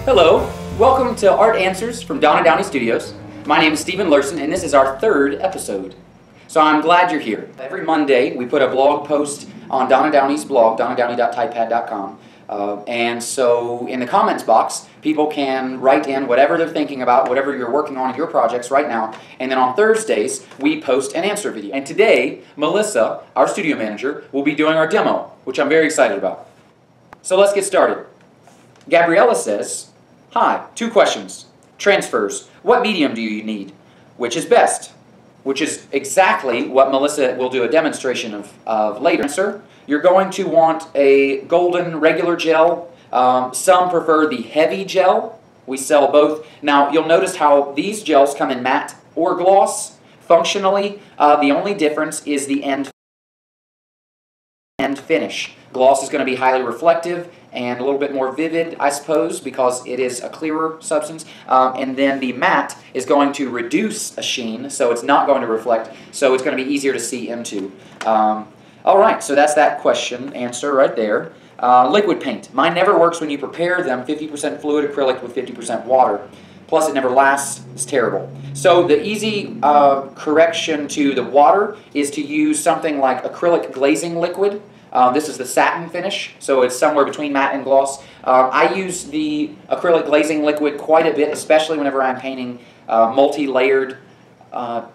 Hello, welcome to Art Answers from Donna Downey Studios. My name is Lursen, and this is our third episode. So I'm glad you're here. Every Monday we put a blog post on Donna Downey's blog, donnadowney.typepad.com. And so in the comments box, people can write in whatever they're thinking about, whatever you're working on in your projects right now. And then on Thursdays, we post an answer video. And today, Melissa, our studio manager, will be doing our demo, which I'm very excited about. So let's get started. Gabriella says, hi, 2 questions. Transfers. What medium do you need? Which is best? Which is exactly what Melissa will do a demonstration of later. Answer. You're going to want a golden regular gel. Some prefer the heavy gel. We sell both. Now, you'll notice how these gels come in matte or gloss. Functionally, the only difference is the end finish. Gloss is going to be highly reflective and a little bit more vivid, I suppose, because it is a clearer substance. And then the matte is going to reduce a sheen, so it's not going to reflect, so it's going to be easier to see into. All right, so that's that question answer right there. Liquid paint. Mine never works when you prepare them 50% fluid acrylic with 50% water. Plus, it never lasts. It's terrible. So the easy correction to the water is to use something like acrylic glazing liquid. This is the satin finish, so it's somewhere between matte and gloss. I use the acrylic glazing liquid quite a bit, especially whenever I'm painting multi-layered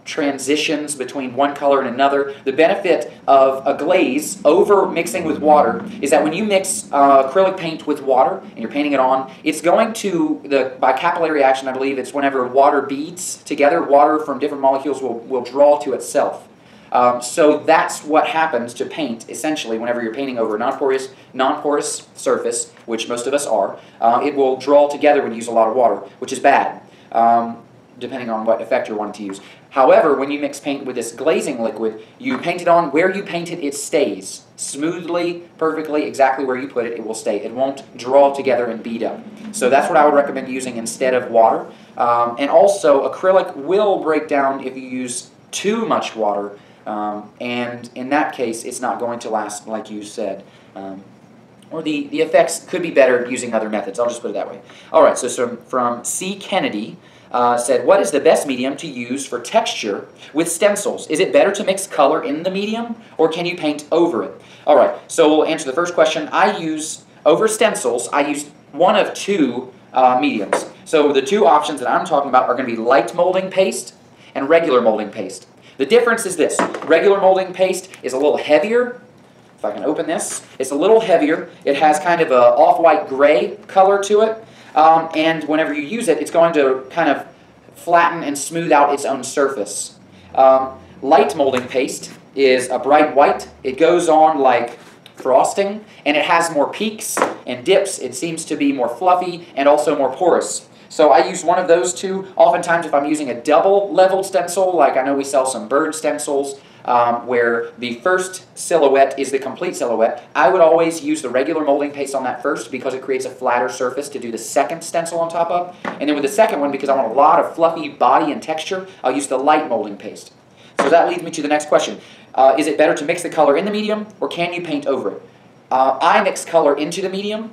transitions between one color and another. The benefit of a glaze over mixing with water is that when you mix acrylic paint with water and you're painting it on, it's going to, by capillary action, I believe it's whenever water beads together, water from different molecules will draw to itself. So that's what happens to paint, essentially, whenever you're painting over a non-porous surface, which most of us are. It will draw together when you use a lot of water, which is bad, depending on what effect you're wanting to use. However, when you mix paint with this glazing liquid, you paint it on, where you paint it, it stays. Smoothly, perfectly, exactly where you put it, it will stay. It won't draw together and bead up. So that's what I would recommend using instead of water. And also, acrylic will break down if you use too much water. And in that case, it's not going to last like you said. Or the effects could be better using other methods. I'll just put it that way. All right, so from C. Kennedy said, what is the best medium to use for texture with stencils? Is it better to mix color in the medium, or can you paint over it? All right, so we'll answer the first question. Over stencils, I use one of 2 mediums. So the 2 options that I'm talking about are going to be light molding paste and regular molding paste. The difference is this. Regular molding paste is a little heavier. If I can open this, it's a little heavier. It has kind of an off-white gray color to it. And whenever you use it, it's going to kind of flatten and smooth out its own surface. Light molding paste is a bright white. It goes on like frosting, and it has more peaks and dips. It seems to be more fluffy and also more porous. So I use one of those 2. Oftentimes if I'm using a double-leveled stencil, like I know we sell some bird stencils, where the first silhouette is the complete silhouette, I would always use the regular molding paste on that first because it creates a flatter surface to do the second stencil on top of. And then with the second one, because I want a lot of fluffy body and texture, I'll use the light molding paste. So that leads me to the next question. Is it better to mix the color in the medium, or can you paint over it? I mix color into the medium.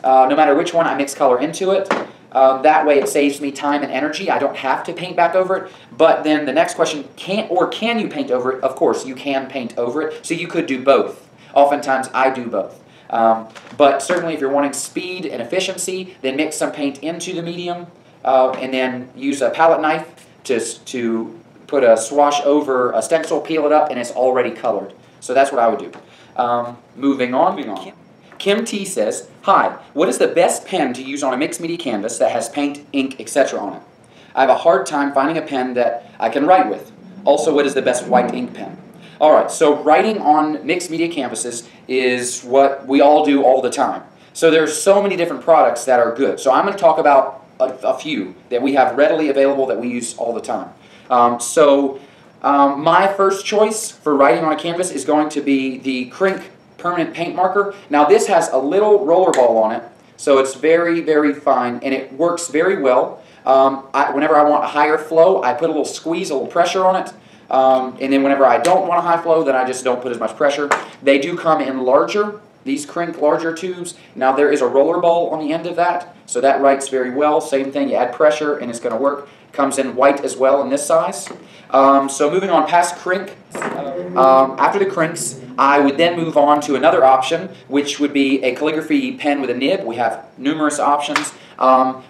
No matter which one, I mix color into it. That way it saves me time and energy. I don't have to paint back over it. But then the next question, can you paint over it? Of course, you can paint over it. So you could do both. Oftentimes, I do both. But certainly if you're wanting speed and efficiency, then mix some paint into the medium and then use a palette knife to put a swash over a stencil, peel it up, and it's already colored. So that's what I would do. Moving on. Kim T says, hi, what is the best pen to use on a mixed media canvas that has paint, ink, etc. on it? I have a hard time finding a pen that I can write with. Also, what is the best white ink pen? Alright, so writing on mixed media canvases is what we all do all the time. So there's so many different products that are good. So I'm going to talk about a few that we have readily available that we use all the time. My first choice for writing on a canvas is going to be the Krink permanent paint marker. Now this has a little roller ball on it, so it's very, very fine, and it works very well. Whenever I want a higher flow, I put a little squeeze, a little pressure on it, and then whenever I don't want a high flow, then I just don't put as much pressure. They do come in larger these Krink larger tubes. Now there is a roller ball on the end of that, so that writes very well. Same thing, you add pressure and it's going to work. Comes in white as well in this size. So moving on past Krink, after the Krinks, I would then move on to another option, which would be a calligraphy pen with a nib. We have numerous options.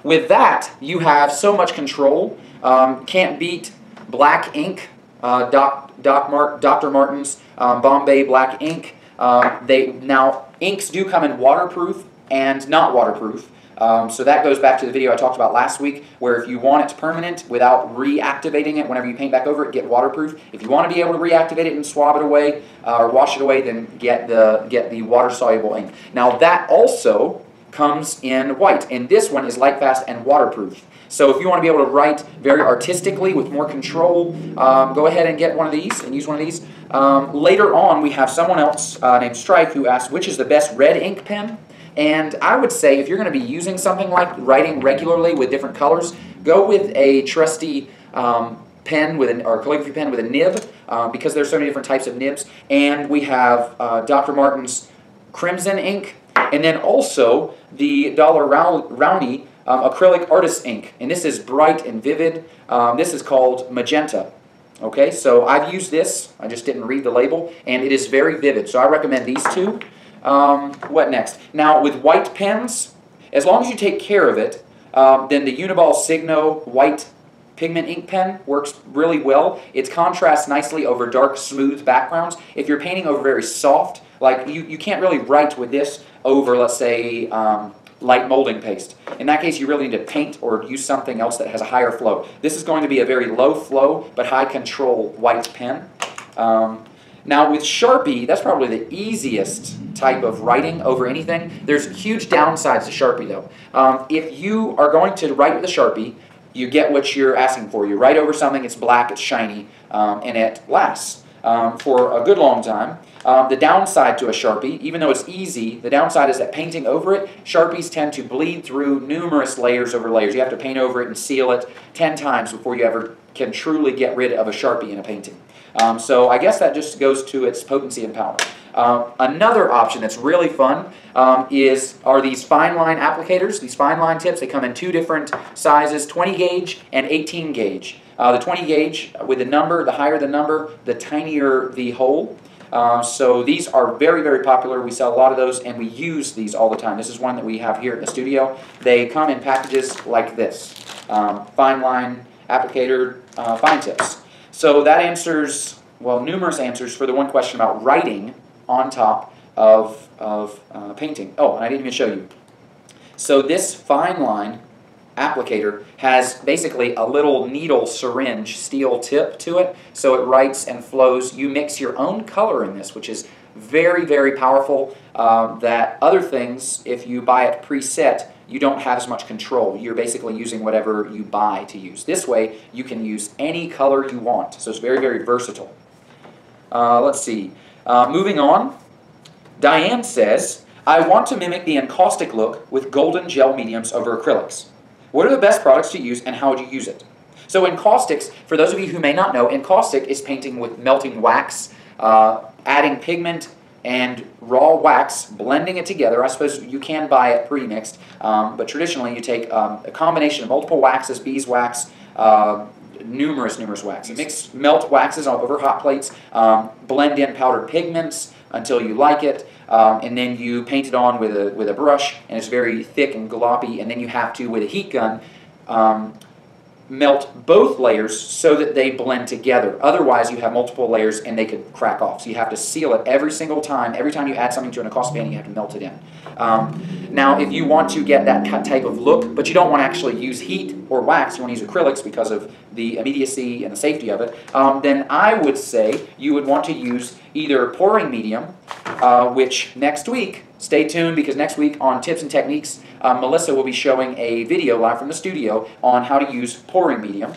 With that, you have so much control. Can't beat black ink, Dr. Martin's Bombay black ink. Now, inks do come in waterproof and not waterproof. So that goes back to the video I talked about last week, where if you want it permanent without reactivating it whenever you paint back over it, get waterproof. If you want to be able to reactivate it and swab it away or wash it away, then get the water-soluble ink. Now that also comes in white, and this one is light fast and waterproof. So if you want to be able to write very artistically with more control, go ahead and get one of these and use one of these. Later on, we have someone else named Strike who asked, which is the best red ink pen? And I would say if you're going to be using something like writing regularly with different colors, go with a trusty pen or calligraphy pen with a nib, because there's so many different types of nibs. And we have Dr. Martin's Crimson ink, and then also the Downey acrylic artist ink. And this is bright and vivid. This is called Magenta. Okay, so I've used this. I just didn't read the label, and it is very vivid. So I recommend these two. What next? Now, with white pens, as long as you take care of it, then the Uniball Signo white pigment ink pen works really well. It contrasts nicely over dark, smooth backgrounds. If you're painting over very soft, like you can't really write with this over, let's say, light molding paste. In that case, you really need to paint or use something else that has a higher flow. This is going to be a very low flow but high control white pen. Now with Sharpie, that's probably the easiest type of writing over anything. There's huge downsides to Sharpie though. If you are going to write with a Sharpie, you get what you're asking for. You write over something, it's black, it's shiny, and it lasts for a good long time. The downside to a Sharpie, even though it's easy, the downside is that painting over it, Sharpies tend to bleed through numerous layers over layers. You have to paint over it and seal it 10 times before you ever can truly get rid of a Sharpie in a painting. So I guess that just goes to its potency and power. Another option that's really fun are these fine line applicators, these fine line tips. They come in two different sizes, 20 gauge and 18 gauge. The 20 gauge with the number, the higher the number, the tinier the hole. So these are very, very popular. We sell a lot of those, and we use these all the time. This is one that we have here at the studio. They come in packages like this, fine line applicator fine tips. So that answers, well, numerous answers for the one question about writing on top of painting. Oh, and I didn't even show you. So this fine line applicator has basically a little needle syringe steel tip to it, so it writes and flows. You mix your own color in this, which is very, very powerful. That other things, if you buy it preset, you don't have as much control. You're basically using whatever you buy to use. This way, you can use any color you want. So it's very, very versatile. Let's see. Moving on, Diane says, I want to mimic the encaustic look with golden gel mediums over acrylics. What are the best products to use, and how would you use it? So encaustics, for those of you who may not know, encaustic is painting with melting wax, adding pigment and raw wax, blending it together. I suppose you can buy it pre-mixed, but traditionally you take a combination of multiple waxes, beeswax, numerous waxes. Melt waxes over hot plates, blend in powdered pigments until you like it, and then you paint it on with a brush, and it's very thick and gloppy, and then you have to, with a heat gun, melt both layers so that they blend together. Otherwise, you have multiple layers and they could crack off. So you have to seal it every single time. Every time you add something to an encaustic painting, you have to melt it in. Now, if you want to get that type of look, but you don't want to actually use heat or wax, you want to use acrylics because of the immediacy and the safety of it, then I would say you would want to use either pouring medium, which next week, stay tuned, because next week on Tips and Techniques, Melissa will be showing a video live from the studio on how to use pouring medium.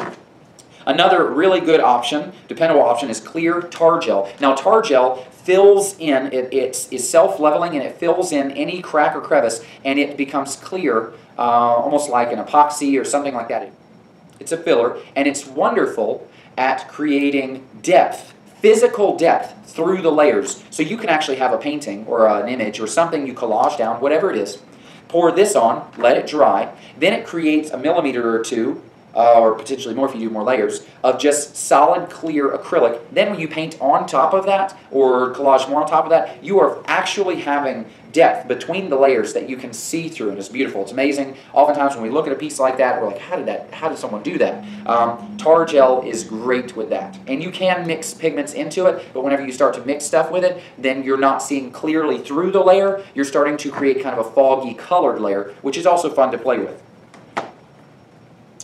Another really good option, dependable option, is clear tar gel. Now tar gel fills in, it is self-leveling, and it fills in any crack or crevice, and it becomes clear, almost like an epoxy or something like that. It's a filler, and it's wonderful at creating depth, physical depth through the layers. So you can actually have a painting or an image or something you collage down, whatever it is. Pour this on, let it dry. Then it creates a millimeter or two, or potentially more if you do more layers, of just solid, clear acrylic. Then when you paint on top of that, or collage more on top of that, you are actually having depth between the layers that you can see through, and it's beautiful. It's amazing. Oftentimes when we look at a piece like that, we're like, how did someone do that? Tar gel is great with that. And you can mix pigments into it, but whenever you start to mix stuff with it, then you're not seeing clearly through the layer. You're starting to create kind of a foggy colored layer, which is also fun to play with.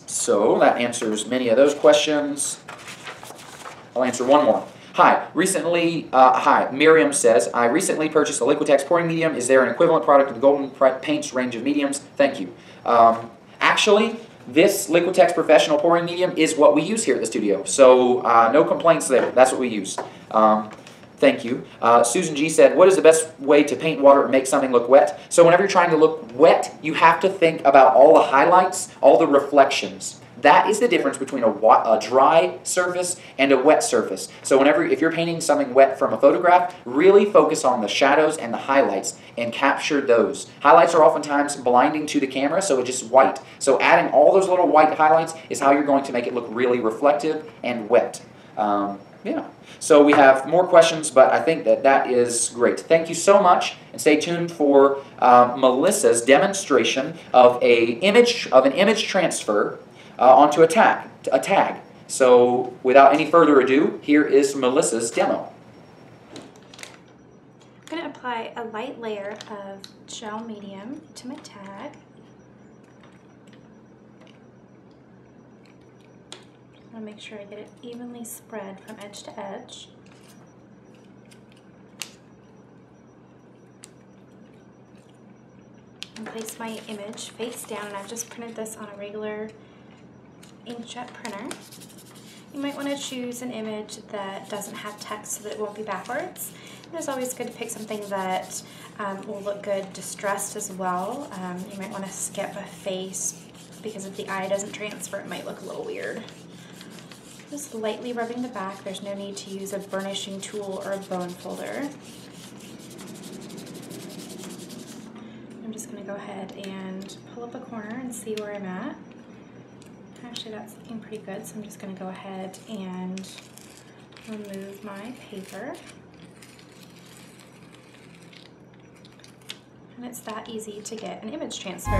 So that answers many of those questions. I'll answer one more. Hi, Miriam says, I recently purchased a Liquitex pouring medium. Is there an equivalent product of the Golden Paints range of mediums? Thank you. Actually, this Liquitex Professional pouring medium is what we use here at the studio. So no complaints there. That's what we use. Thank you. Susan G said, what is the best way to paint water and make something look wet? So whenever you're trying to look wet, you have to think about all the highlights, all the reflections. That is the difference between a dry surface and a wet surface. So if you're painting something wet from a photograph, really focus on the shadows and the highlights and capture those. Highlights are oftentimes blinding to the camera, so it's just white. So adding all those little white highlights is how you're going to make it look really reflective and wet. Yeah. So we have more questions, but I think that is great. Thank you so much, and stay tuned for Melissa's demonstration of an image transfer onto a tag. So without any further ado, here is Melissa's demo. I'm going to apply a light layer of gel medium to my tag. I want to make sure I get it evenly spread from edge to edge. And place my image face down, and I've just printed this on a regular inkjet printer. You might want to choose an image that doesn't have text so that it won't be backwards. And it's always good to pick something that will look good distressed as well. You might want to skip a face because if the eye doesn't transfer, it might look a little weird. Just lightly rubbing the back. There's no need to use a burnishing tool or a bone folder. I'm just going to go ahead and pull up a corner and see where I'm at. Actually, that's looking pretty good, so I'm just going to go ahead and remove my paper. And it's that easy to get an image transfer.